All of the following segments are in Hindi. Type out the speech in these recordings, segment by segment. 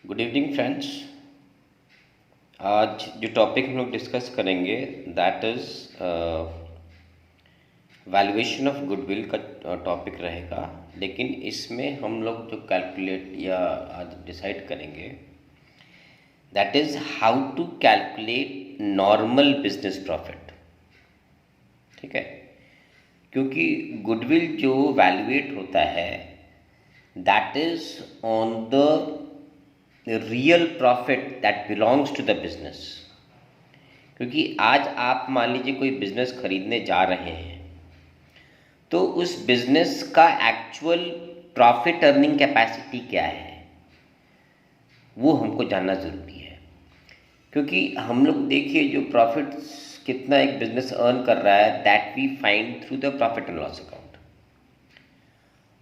Good evening friends. आज जो टॉपिक हम लोग डिस्कस करेंगे that is valuation of goodwill का टॉपिक रहेगा। लेकिन इसमें हम लोग जो कैलकुलेट या आज डिसाइड करेंगे that is how to calculate normal business profit. ठीक है, क्योंकि गुडविल जो वैल्यूएट होता है that is on the real profit that belongs to the business. क्योंकि आज आप मान लीजिए कोई बिजनेस खरीदने जा रहे हैं तो उस बिजनेस का एक्चुअल प्रॉफिट अर्निंग कैपेसिटी क्या है वो हमको जानना ज़रूरी है। क्योंकि हम लोग देखिए जो प्रॉफिट कितना एक बिजनेस अर्न कर रहा है that we find through the profit and loss account.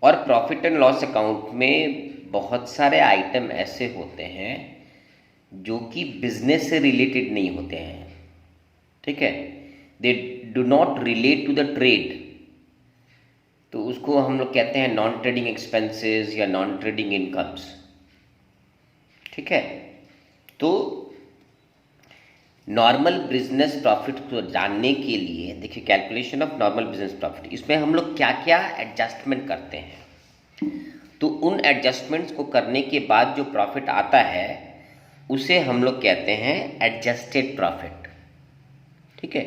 और प्रॉफिट एंड लॉस अकाउंट में बहुत सारे आइटम ऐसे होते हैं जो कि बिजनेस से रिलेटेड नहीं होते हैं। ठीक है, they do not relate to the trade, तो उसको हम लोग कहते हैं नॉन ट्रेडिंग एक्सपेंसेस या नॉन ट्रेडिंग इनकम्स। ठीक है, तो नॉर्मल बिजनेस प्रॉफिट को जानने के लिए देखिए calculation of normal business profit, इसमें हम लोग क्या क्या एडजस्टमेंट करते हैं। तो उन एडजस्टमेंट्स को करने के बाद जो प्रॉफिट आता है उसे हम लोग कहते हैं एडजस्टेड प्रॉफिट। ठीक है,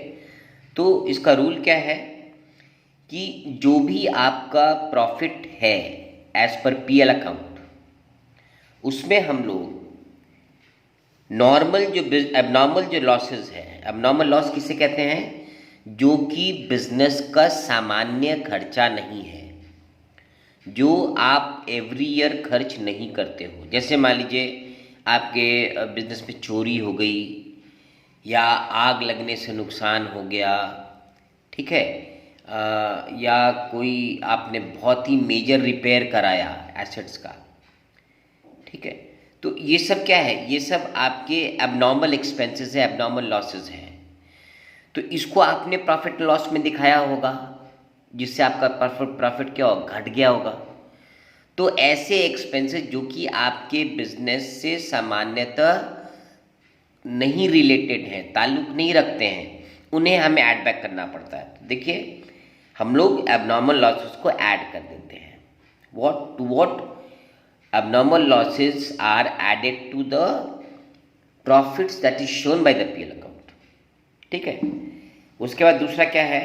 तो इसका रूल क्या है कि जो भी आपका प्रॉफिट है एज पर पीएल अकाउंट उसमें हम लोग नॉर्मल जो एबनॉर्मल जो लॉसेस है, एबनॉर्मल लॉस किसे कहते हैं, जो कि बिजनेस का सामान्य खर्चा नहीं है, जो आप एवरी ईयर खर्च नहीं करते हो। जैसे मान लीजिए आपके बिजनेस में चोरी हो गई या आग लगने से नुकसान हो गया। ठीक है, या कोई आपने बहुत ही मेजर रिपेयर कराया एसेट्स का। ठीक है, तो ये सब क्या है, ये सब आपके एबनॉर्मल एक्सपेंसेस है, एबनॉर्मल लॉसेस हैं। तो इसको आपने प्रॉफिट लॉस में दिखाया होगा जिससे आपका प्रॉफिट क्या होगा, घट गया होगा। तो ऐसे एक्सपेंसेस जो कि आपके बिजनेस से सामान्यतः नहीं रिलेटेड हैं, ताल्लुक नहीं रखते हैं, उन्हें हमें ऐड बैक करना पड़ता है। तो देखिए हम लोग एबनॉर्मल लॉसेस को ऐड कर देते हैं। What abnormal losses are added to the profits that is shown by the PL account। ठीक है, उसके बाद दूसरा क्या है,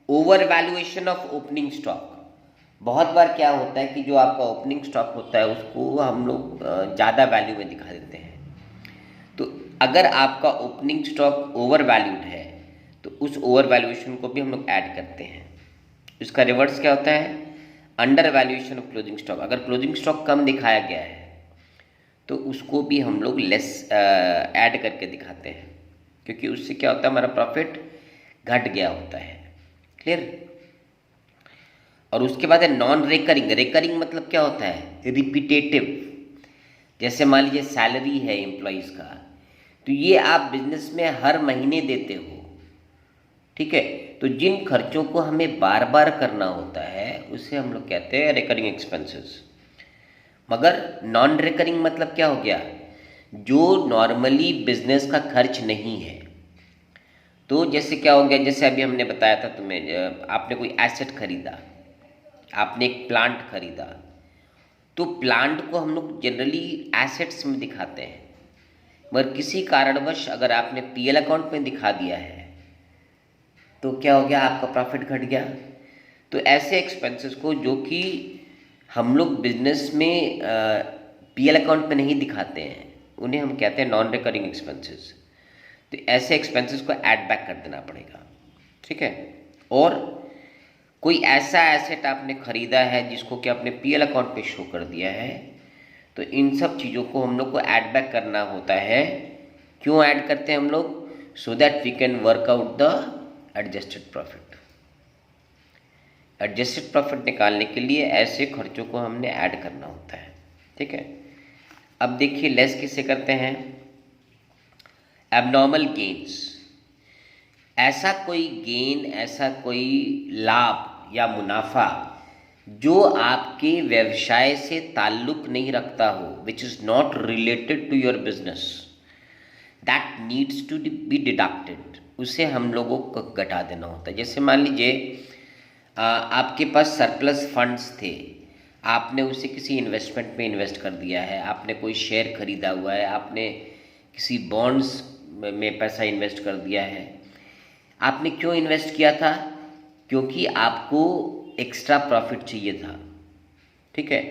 over valuation of opening stock. बहुत बार क्या होता है कि जो आपका ओपनिंग स्टॉक होता है उसको हम लोग ज़्यादा वैल्यू में दिखा देते हैं। तो अगर आपका ओपनिंग स्टॉक ओवर वैल्यूड है तो उस ओवर वैल्यूएशन को भी हम लोग ऐड करते हैं। इसका रिवर्स क्या होता है, under valuation of closing stock. अगर क्लोजिंग स्टॉक कम दिखाया गया है तो उसको भी हम लोग लेस ऐड करके दिखाते हैं, क्योंकि उससे क्या होता है, हमारा प्रॉफिट घट गया होता है। क्लियर। और उसके बाद है नॉन रिकरिंग। रिकरिंग मतलब क्या होता है, रिपीटेटिव। जैसे मान लीजिए सैलरी है एम्प्लॉयज़ का, तो ये आप बिजनेस में हर महीने देते हो। ठीक है, तो जिन खर्चों को हमें बार बार करना होता है उसे हम लोग कहते हैं रिकरिंग एक्सपेंसेस। मगर नॉन रिकरिंग मतलब क्या हो गया, जो नॉर्मली बिजनेस का खर्च नहीं है। तो जैसे क्या हो गया, जैसे अभी हमने बताया था तुम्हें, आपने कोई एसेट खरीदा, आपने एक प्लांट खरीदा, तो प्लांट को हम लोग जनरली एसेट्स में दिखाते हैं, मगर किसी कारणवश अगर आपने पीएल अकाउंट में दिखा दिया है तो क्या हो गया, आपका प्रॉफिट घट गया। तो ऐसे एक्सपेंसेस को जो कि हम लोग बिजनेस में पीएल अकाउंट में नहीं दिखाते हैं उन्हें हम कहते हैं नॉन रिकरिंग एक्सपेंसेस। तो ऐसे एक्सपेंसेस को ऐड बैक कर देना पड़ेगा। ठीक है, और कोई ऐसा एसेट आपने खरीदा है जिसको कि आपने पीएल अकाउंट पे शो कर दिया है, तो इन सब चीज़ों को हम लोग को ऐड बैक करना होता है। क्यों ऐड करते हैं हम लोग, so that we can work out the adjusted profit. Adjusted profit निकालने के लिए ऐसे खर्चों को हमने ऐड करना होता है। ठीक है, अब देखिए लेस किसे करते हैं, एबनॉर्मल गेन्स। ऐसा कोई गेन, ऐसा कोई लाभ या मुनाफा जो आपके व्यवसाय से ताल्लुक नहीं रखता हो, which is not related to your business, that needs to be deducted, उसे हम लोगों को घटा देना होता है। जैसे मान लीजिए आपके पास सरप्लस फंड्स थे, आपने उसे किसी इन्वेस्टमेंट में इन्वेस्ट कर दिया है, आपने कोई शेयर खरीदा हुआ है, आपने किसी बॉन्ड्स में पैसा इन्वेस्ट कर दिया है। आपने क्यों इन्वेस्ट किया था? क्योंकि आपको एक्स्ट्रा प्रॉफिट चाहिए था, ठीक है।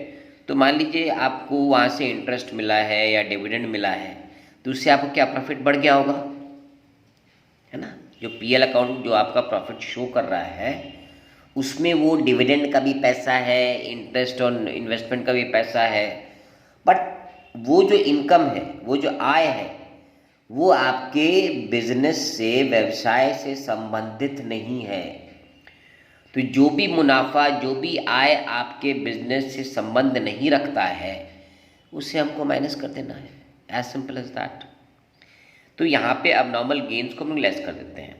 तो मान लीजिए आपको वहाँ से इंटरेस्ट मिला है या डिविडेंड मिला है, तो उससे आपको क्या प्रॉफिट बढ़ गया होगा, है ना। जो पीएल अकाउंट जो आपका प्रॉफिट शो कर रहा है, उसमें वो डिविडेंड का भी पैसा है, इंटरेस्ट ऑन इन्वेस्टमेंट का भी पैसा है, बट वो जो इनकम है, वो जो आय है, वो आपके बिजनेस से, व्यवसाय से संबंधित नहीं है। तो जो भी मुनाफा, जो भी आय आपके बिजनेस से संबंध नहीं रखता है, उसे हमको माइनस कर देना है, एज सिंपल एज दैट। तो यहाँ पे अब नॉर्मल गेन्स को हम लेस कर देते हैं।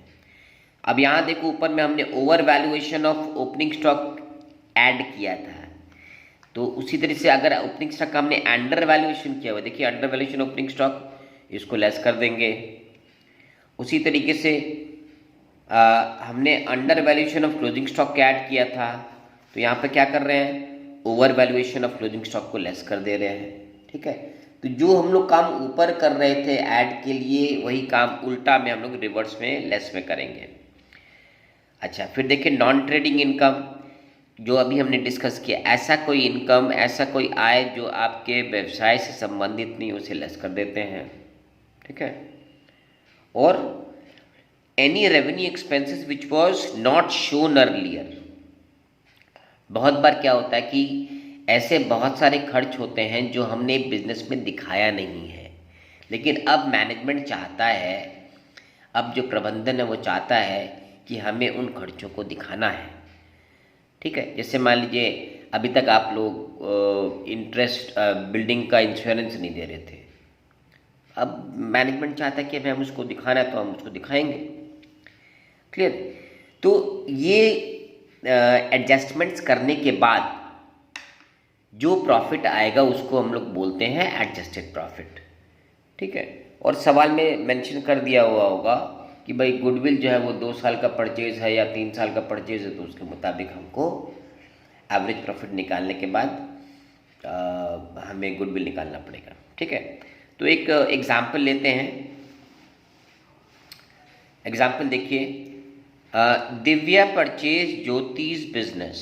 अब यहाँ देखो ऊपर में हमने over valuation of opening stock add किया था, तो उसी तरह से अगर ओपनिंग स्टॉक का हमने अंडर वैल्यूएशन किया हुआ, देखिए अंडर वैल्यूएशन ओपनिंग स्टॉक, इसको लेस कर देंगे। उसी तरीके से हमने under valuation of closing stock add किया था, तो यहाँ पे क्या कर रहे हैं, over valuation of closing stock को लेस कर दे रहे हैं, ठीक है। तो जो हम लोग काम ऊपर कर रहे थे ऐड के लिए, वही काम उल्टा में हम लोग रिवर्स में लेस में करेंगे। अच्छा, फिर देखिए नॉन ट्रेडिंग इनकम, जो अभी हमने डिस्कस किया, ऐसा कोई इनकम, ऐसा कोई आय जो आपके व्यवसाय से संबंधित नहीं, उसे लेस कर देते हैं, ठीक है। और any revenue expenses which was not shown earlier, बहुत बार क्या होता है कि ऐसे बहुत सारे खर्च होते हैं जो हमने बिजनेस में दिखाया नहीं है, लेकिन अब मैनेजमेंट चाहता है, अब जो प्रबंधन है वो चाहता है कि हमें उन खर्चों को दिखाना है, ठीक है। जैसे मान लीजिए अभी तक आप लोग इंटरेस्ट बिल्डिंग का इंश्योरेंस नहीं दे रहे थे, अब मैनेजमेंट चाहता है कि हमें हम उसको दिखाना है, तो हम उसको दिखाएंगे, क्लियर। तो ये एडजस्टमेंट्स करने के बाद जो प्रॉफिट आएगा उसको हम लोग बोलते हैं एडजस्टेड प्रॉफिट, ठीक है। और सवाल में मेंशन कर दिया हुआ होगा कि भाई गुडविल जो है वो 2 साल का परचेज है या 3 साल का परचेज है, तो उसके मुताबिक हमको एवरेज प्रॉफिट निकालने के बाद हमें गुडविल निकालना पड़ेगा, ठीक है। तो एक एग्जाम्पल लेते हैं। एग्जाम्पल देखिए, Divya purchase Jyoti's business,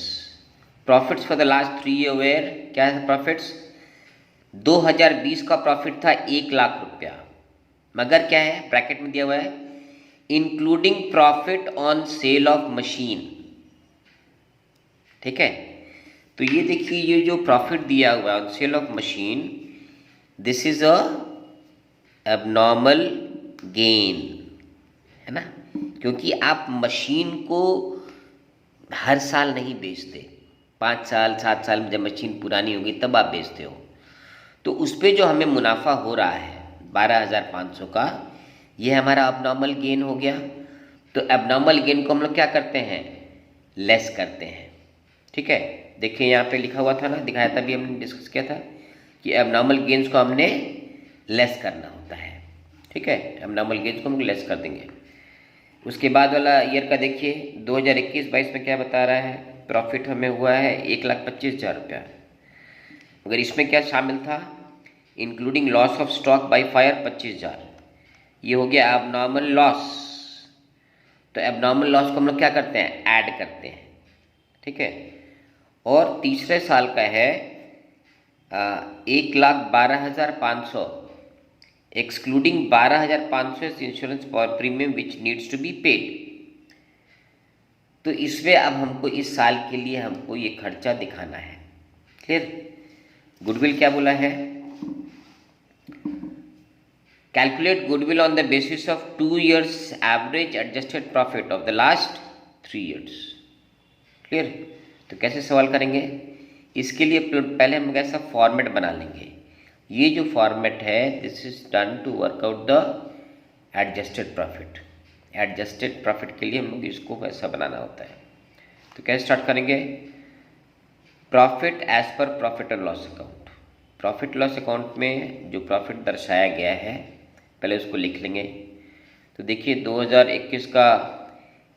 profits for the last 3 year where, क्या है प्रॉफिट्स, 2020 का प्रॉफिट था 1 लाख रुपया, मगर क्या है ब्रैकेट में दिया हुआ है, including profit on sale of machine, ठीक है। तो ये देखिए, ये जो प्रॉफिट दिया हुआ है on sale of machine, this is a abnormal gain, है ना, क्योंकि आप मशीन को हर साल नहीं बेचते, 5 साल 7 साल में जब मशीन पुरानी होगी तब आप बेचते हो। तो उस पर जो हमें मुनाफा हो रहा है 12,500 का, ये हमारा अबनॉर्मल गेन हो गया। तो एबनॉर्मल गेन को हम लोग क्या करते हैं, लेस करते हैं, ठीक है। देखिए यहाँ पे लिखा हुआ था ना, दिखाया था, भी हमने डिस्कस किया था कि एबनॉर्मल गेन्स को हमने लेस करना होता है, ठीक है। एबनॉर्मल गेन्स को हम लेस कर देंगे। उसके बाद वाला ईयर का देखिए, 2021-22 में क्या बता रहा है, प्रॉफिट हमें हुआ है 1,25,000 रुपया, मगर इसमें क्या शामिल था, including loss of stock by fire 25,000, ये हो गया एबनॉर्मल लॉस। तो एबनॉर्मल लॉस को हम लोग क्या करते हैं, ऐड करते हैं, ठीक है। और तीसरे साल का है 1,12,500, excluding 12,500 insurance premium which needs to be paid. तो इसमें अब हमको इस साल के लिए हमको ये खर्चा दिखाना है, क्लियर। गुडविल क्या बोला है, calculate goodwill on the basis of 2 years average adjusted profit of the last 3 years, clear. तो कैसे सवाल करेंगे, इसके लिए पहले हम कैसा फॉर्मेट बना लेंगे। ये जो फॉर्मेट है, this is done to work out the adjusted profit. Adjusted profit के लिए हम लोग इसको वैसा बनाना होता है। तो कैसे स्टार्ट करेंगे, profit as per profit and loss account. Profit loss account में जो प्रॉफिट दर्शाया गया है पहले उसको लिख लेंगे। तो देखिए 2021 का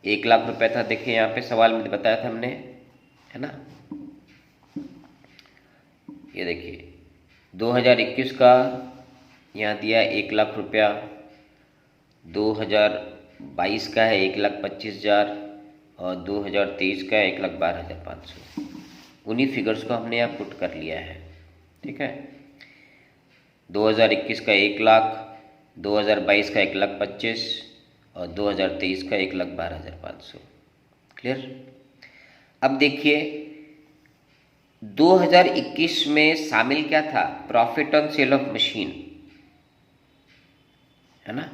1,00,000 रुपये था। देखिए यहाँ पे सवाल में बताया था हमने, है ना, ये देखिए 2021 का यहाँ दिया 1,00,000 रुपया, 2022 का है 1,25,000 और 2023 का है 1,12,500। उन्हीं फिगर्स को हमने यहाँ पुट कर लिया है, ठीक है। 2021 का 1,00,000, 2022 का 1,25,000 और 2023 का 1,12,500। क्लियर। अब देखिए 2021 में शामिल क्या था, profit on sale of machine, है ना।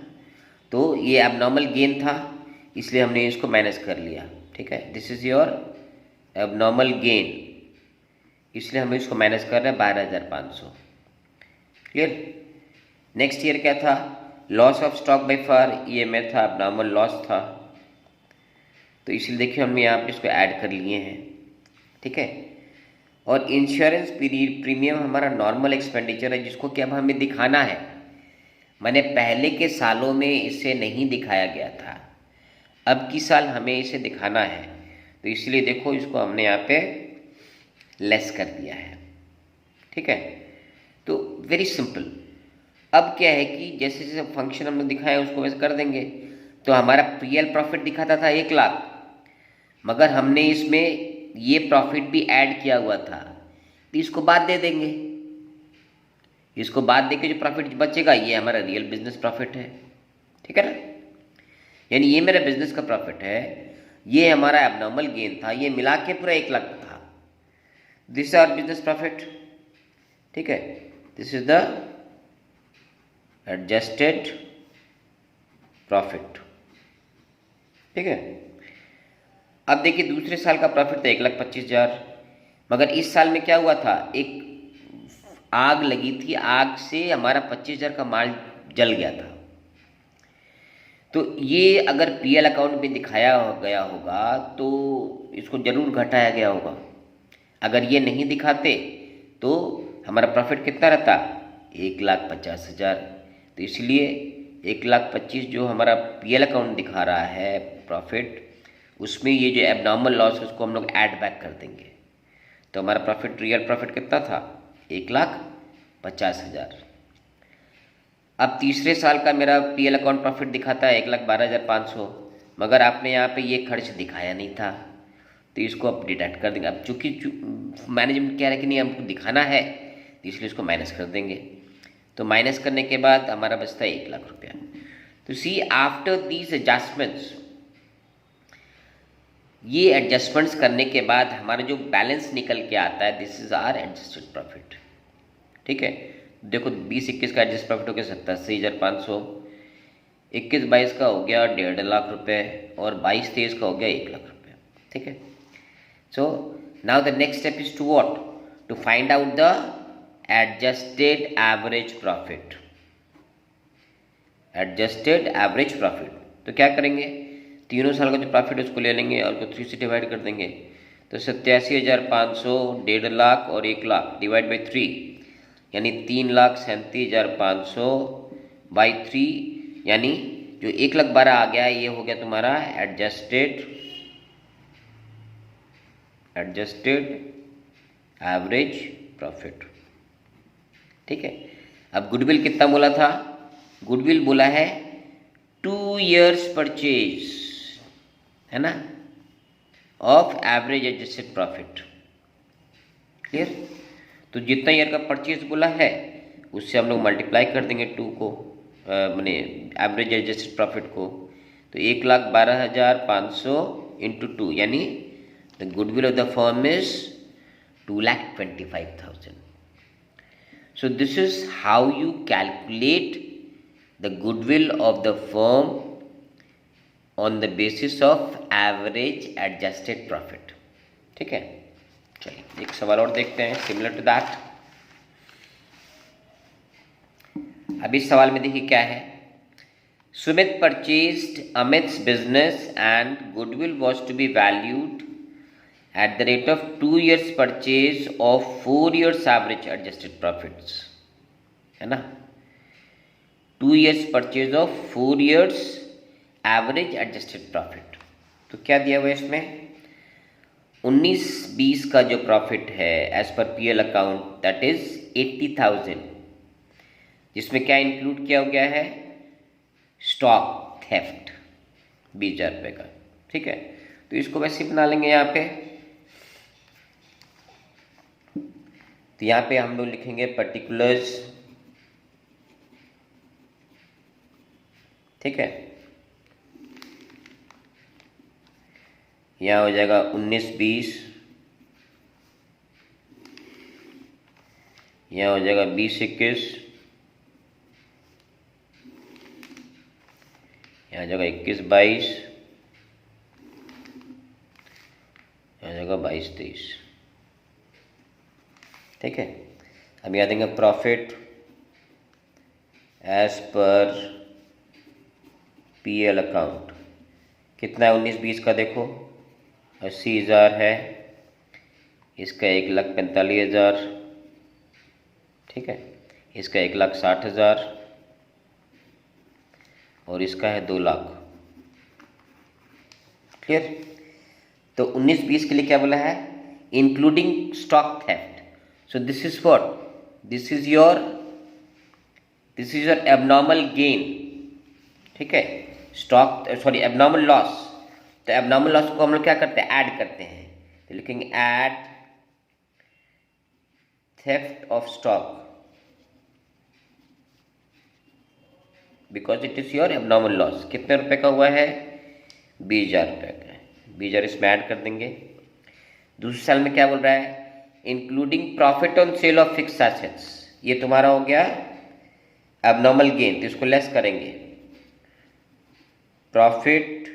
तो ये एबनॉर्मल गेन था, इसलिए हमने इसको माइनस कर लिया, ठीक है। This is your abnormal gain, इसलिए हम इसको माइनस कर रहे हैं 12,500। क्लियर। नेक्स्ट ईयर क्या था, loss of stock by far, ये में था एबनॉर्मल लॉस था, तो इसलिए देखिए हमने यहाँ पे इसको ऐड कर लिए हैं, ठीक है। और इंश्योरेंस प्रीमियम हमारा नॉर्मल एक्सपेंडिचर है, जिसको कि अब हमें दिखाना है। मैंने पहले के सालों में इसे नहीं दिखाया गया था, अब की साल हमें इसे दिखाना है, तो इसलिए देखो इसको हमने यहाँ पे लेस कर दिया है, ठीक है। तो वेरी सिंपल। अब क्या है कि जैसे जैसे फंक्शन हमने दिखाया उसको वैसे कर देंगे। तो हमारा पीएल प्रॉफिट दिखाता था 1,00,000, मगर हमने इसमें ये प्रॉफिट भी ऐड किया हुआ था, तो इसको बाद दे देंगे। इसको बाद दे के जो प्रॉफिट बचेगा ये हमारा रियल बिजनेस प्रॉफिट है, ठीक है ना। यानी ये मेरा बिजनेस का प्रॉफिट है, ये हमारा एबनॉर्मल गेन था, ये मिला के पूरा 1,00,000 था। This is our business profit, ठीक है। This is the adjusted profit, ठीक है। अब देखिए दूसरे साल का प्रॉफिट था 1,25,000, मगर इस साल में क्या हुआ था, एक आग लगी थी, आग से हमारा 25,000 का माल जल गया था। तो ये अगर पीएल अकाउंट में दिखाया गया होगा तो इसको जरूर घटाया गया होगा। अगर ये नहीं दिखाते तो हमारा प्रॉफिट कितना रहता, 1,50,000। तो इसलिए 1,25,000 जो हमारा पीएल अकाउंट दिखा रहा है प्रॉफिट, उसमें ये जो एबनॉर्मल लॉस है उसको हम लोग ऐड बैक कर देंगे। तो हमारा प्रॉफिट, रियल प्रॉफिट कितना था, 1,50,000। अब तीसरे साल का मेरा पीएल अकाउंट प्रॉफिट दिखाता है 1,12,500, मगर आपने यहाँ पे ये खर्च दिखाया नहीं था, तो इसको आप डिडक्ट कर देंगे। अब चूँकि मैनेजमेंट कह रहा है कि नहीं हमको दिखाना है, तो इसलिए इसको माइनस कर देंगे। तो माइनस करने के बाद हमारा बचता है 1,00,000 रुपया। तो सी आफ्टर दीज एडजस्टमेंट्स, ये एडजस्टमेंट्स करने के बाद हमारा जो बैलेंस निकल के आता है, this is our adjusted profit, ठीक है। देखो 20-21 का एडजस्ट प्रॉफिट हो गया 87,500, 21-22 का हो गया 1,50,000 रुपये और 22-23 का हो गया 1,00,000 रुपये, ठीक है। So now the next step is to what, to find out the adjusted average profit. Adjusted average profit, तो क्या करेंगे, तीनों साल का जो प्रॉफिट है उसको ले लेंगे और उसको 3 से डिवाइड कर देंगे। तो 87,500, 1,50,000 और 1,00,000 डिवाइड बाई 3, यानी 3,37,500 बाई 3, यानी जो 1,12,000 आ गया है ये हो गया तुम्हारा एडजस्टेड एवरेज प्रॉफिट, ठीक है। अब गुडविल कितना बोला था, गुडविल बोला है 2 years परचेज, है ना, of average adjusted profit. Clear. तो जितना ईयर का परचेज बोला है उससे हम लोग मल्टीप्लाई कर देंगे 2 को, मैंने एवरेज एडजस्टेड प्रॉफिट को। तो 1,12,500 इंटू 2, यानी the goodwill of the firm is 2,25,000। So this is how you calculate the goodwill of the firm on the basis of average adjusted profit, ठीक है। चलिए एक सवाल और देखते हैं सिमिलर टू दैट। अब इस सवाल में देखिए क्या है, Sumit purchased Amit's business and goodwill was to be valued at the rate of 2 years purchase of 4 years average adjusted profits, है ना। 2 years purchase of 4 years average adjusted profit. तो क्या दिया हुआ है इसमें, 19-20 का जो प्रॉफिट है as per PL account that is 80,000, जिसमें क्या इंक्लूड किया गया है, स्टॉक थेफ्ट 20,000 रुपये का, ठीक है। तो इसको वैसे बना लेंगे यहाँ पे। तो यहाँ पे हम लोग लिखेंगे पर्टिकुलर्स, ठीक है। यहाँ हो जाएगा 19-20, यहाँ हो जाएगा 20-21, यहाँ जाएगा 21-22, यहाँ जाएगा 22-23, ठीक है। अब यहाँ देंगे profit as per PL account, कितना है 19-20 का, देखो 80,000 है, इसका 1,45,000, ठीक है, इसका 1,60,000 और इसका है 2 लाख। क्लियर। तो 19-20 के लिए क्या बोला है, including stock theft. So this is what, this is your abnormal gain, ठीक है, स्टॉक सॉरी एबनॉर्मल लॉस। तो एबनॉर्मल लॉस को हम लोग क्या करते हैं, ऐड करते हैं। तो लिखेंगे add theft of stock because it is your abnormal loss. कितने रुपए का हुआ है, 20,000 रुपये का। 20,000 इसमें ऐड कर देंगे। दूसरे साल में क्या बोल रहा है, including profit on sale of fix assets, ये तुम्हारा हो गया एबनॉर्मल गेन, तो इसको लेस करेंगे। Profit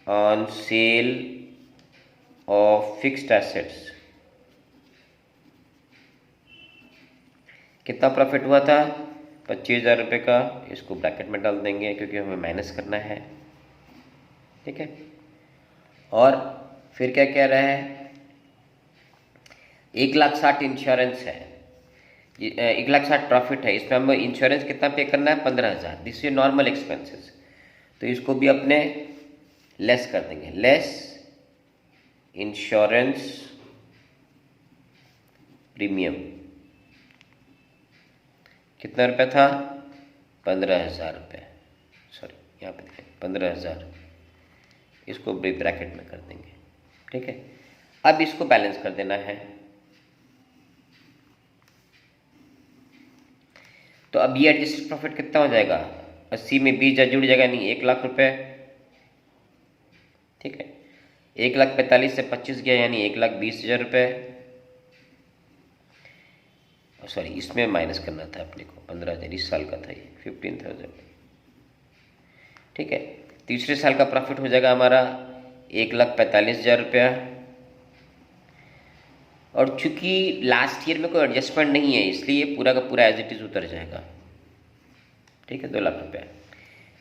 on sale of fixed assets, कितना प्रॉफिट हुआ था, 25,000 रुपये का। इसको ब्रैकेट में डाल देंगे क्योंकि हमें माइनस करना है, ठीक है। और फिर क्या कह रहा है, 1,60,000 इंश्योरेंस है, 1,60,000 प्रॉफिट है, इसमें हमें इंश्योरेंस कितना पे करना है, 15,000। दिस इज नॉर्मल एक्सपेंसेस, तो इसको भी अपने लेस कर देंगे, लेस इंश्योरेंस प्रीमियम। कितना रुपये था, 15,000 रुपये, सॉरी यहाँ पे देखें 15,000, इसको भी ब्रैकेट में कर देंगे, ठीक है। अब इसको बैलेंस कर देना है। तो अब ये एडजस्टेड प्रॉफिट कितना हो जाएगा, 80 में 20,000 जुड़ जाएगा, नहीं 1,00,000 रुपये, ठीक है। 1,45,000 से 25 गया यानी 1,20,000 रुपये, सॉरी इसमें माइनस करना था अपने को, 15,000 इस साल का था ये, 15,000, ठीक है। तीसरे साल का प्रॉफिट हो जाएगा हमारा 1,45,000 रुपया। और चूंकि लास्ट ईयर में कोई एडजस्टमेंट नहीं है इसलिए पूरा का पूरा एज इट इज उतर जाएगा, ठीक है, 2 लाख रुपया।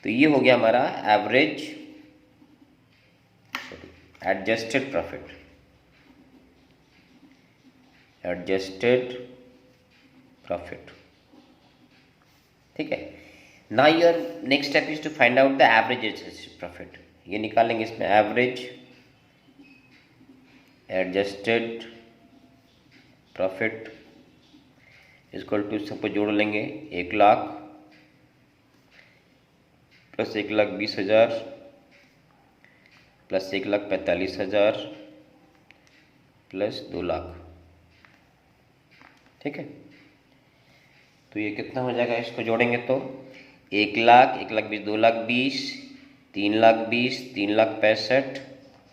तो ये हो गया हमारा average adjusted profit, adjusted profit, ठीक है। Now your next step is to find out the average adjusted profit. ये निकालेंगे इसमें average adjusted profit equal to, सबको जोड़ लेंगे, 1,00,000 प्लस 1,20,000 प्लस 1,45,000 प्लस 2 लाख, ठीक है। तो ये कितना हो जाएगा, इसको जोड़ेंगे तो 1,00,000, 1,20,000, 2,20,000, 3,20,000, 3,65,000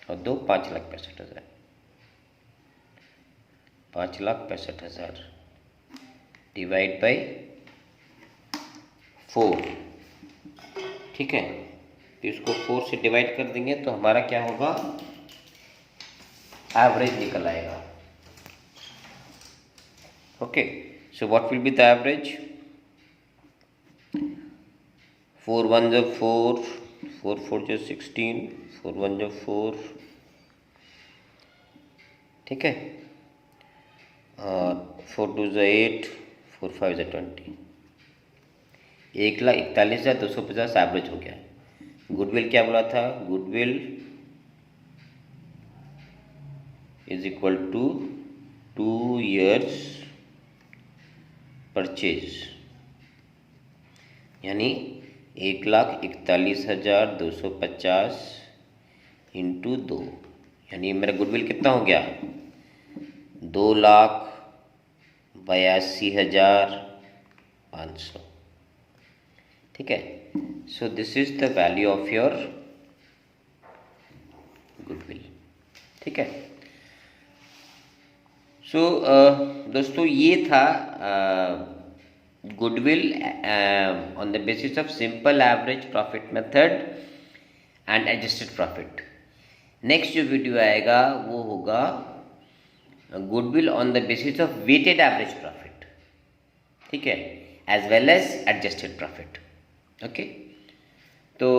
और 2 5,65,000, 5,65,000 डिवाइड बाई 4, ठीक है। तो इसको 4 से डिवाइड कर देंगे तो हमारा क्या होगा, एवरेज निकल आएगा। Okay, so what will be the average, 4 1 जो 4, 4 4 जो 16, 4 1 जो 4, ठीक है। और 4 2 8, 4 5 20, 1,41,250 एवरेज हो गया। गुडविल क्या बोला था? Goodwill is equal to 2 years purchase, यानी 1,41,250 इंटू 2, यानी मेरा गुडविल कितना हो गया? 2,82,500। ठीक है। So this is the value of your goodwill. ठीक है। सो दोस्तों ये था goodwill on the basis of simple average profit method and adjusted profit. Next जो वीडियो आएगा वो होगा goodwill on the basis of weighted average profit, ठीक है, as well as adjusted profit. Okay, तो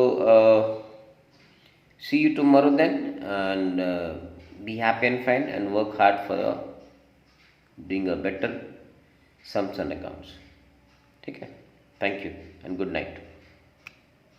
see you tomorrow then, and be happy and fine and work hard for doing a better sums and accounts. ठीक है, thank you and good night.